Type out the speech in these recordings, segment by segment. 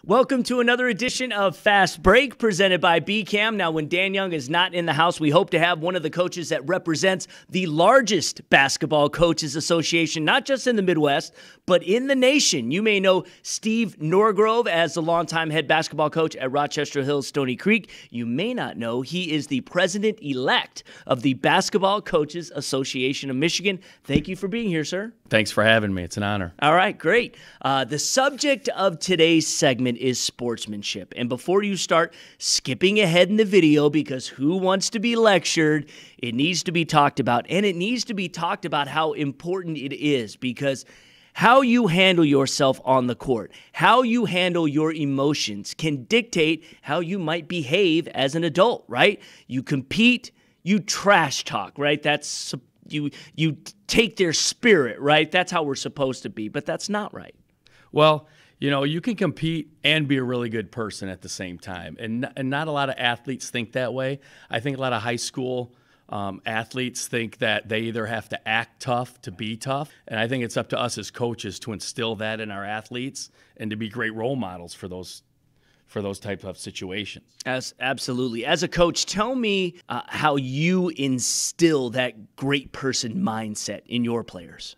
Welcome to another edition of Fast Break presented by BCAM. Now, when Dan Young is not in the house, we hope to have one of the coaches that represents the largest basketball coaches association, not just in the Midwest, but in the nation. You may know Steve Norgrove as the longtime head basketball coach at Rochester Hills Stoney Creek. You may not know he is the president-elect of the Basketball Coaches Association of Michigan. Thank you for being here, sir. Thanks for having me. It's an honor. All right, great. The subject of today's segment is sportsmanship. And before you start skipping ahead in the video, because who wants to be lectured, it needs to be talked about. And it needs to be talked about how important it is, because how you handle yourself on the court, how you handle your emotions can dictate how you might behave as an adult, right? You compete, you trash talk, right? That's you take their spirit, right? That's how we're supposed to be, but that's not right. Well, you know, you can compete and be a really good person at the same time, and not a lot of athletes think that way. I think a lot of high school athletes think that they either have to act tough to be tough, and I think it's up to us as coaches to instill that in our athletes and to be great role models for those types of situations. Absolutely. As a coach, tell me how you instill that great person mindset in your players.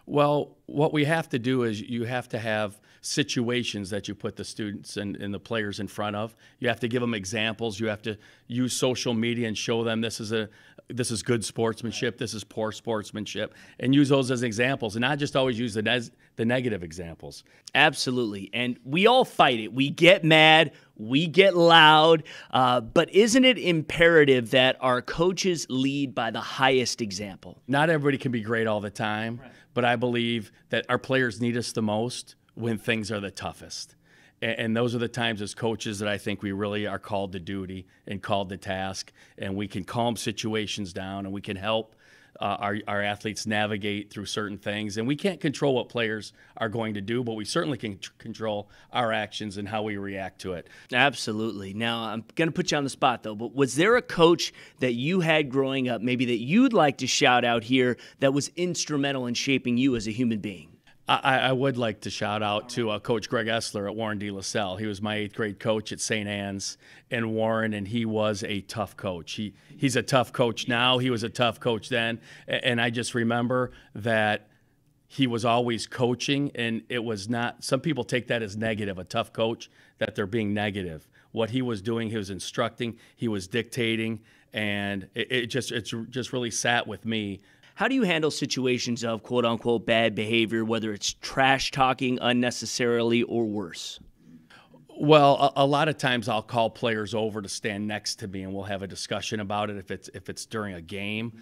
Well, what we have to do is you have to have situations that you put the students and the players in front of. You have to give them examples. You have to use social media and show them this is good sportsmanship, this is poor sportsmanship, and use those as examples, and not just always use the negative examples. Absolutely. And we all fight it. We get mad, we get loud, but isn't it imperative that our coaches lead by the highest example? Not everybody can be great all the time, right, but I believe that our players need us the most when things are the toughest. And those are the times as coaches that I think we really are called to duty and called to task, and we can calm situations down and we can help our athletes navigate through certain things. And we can't control what players are going to do, but we certainly can control our actions and how we react to it. Absolutely. Now, I'm going to put you on the spot, though, but was there a coach that you had growing up, maybe that you'd like to shout out here, that was instrumental in shaping you as a human being? I would like to shout out to Coach Greg Essler at Warren D. LaSalle. He was my 8th grade coach at St. Anne's in Warren, and he was a tough coach. He's a tough coach now. He was a tough coach then. And I just remember that he was always coaching, and it was not – some people take that as negative, a tough coach, that they're being negative. What he was doing, he was instructing, he was dictating, and it just really sat with me. How do you handle situations of quote-unquote bad behavior, whether it's trash talking unnecessarily or worse? Well, a lot of times I'll call players over to stand next to me, and we'll have a discussion about it if it's during a game.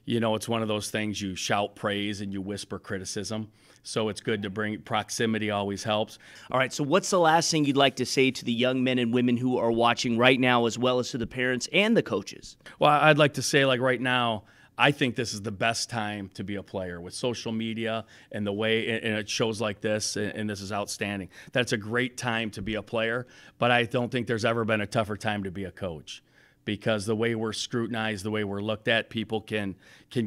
You know, it's one of those things, you shout praise and you whisper criticism. So it's good to bring proximity, always helps. All right, so what's the last thing you'd like to say to the young men and women who are watching right now, as well as to the parents and the coaches? Well, I'd like to say, like right now, I think this is the best time to be a player with social media and the way, and it shows like this, and this is outstanding. That's a great time to be a player, but I don't think there's ever been a tougher time to be a coach, because the way we're scrutinized, the way we're looked at, people can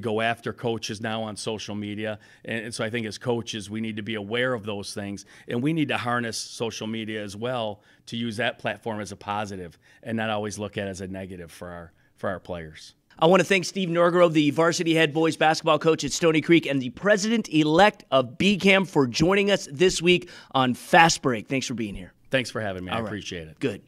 go after coaches now on social media. And so I think as coaches, we need to be aware of those things, and we need to harness social media as well to use that platform as a positive and not always look at it as a negative for our players. I want to thank Steve Norgrove, the varsity head boys basketball coach at Stoney Creek and the president-elect of BCAM, for joining us this week on Fast Break. Thanks for being here. Thanks for having me. I All right. appreciate it. Good.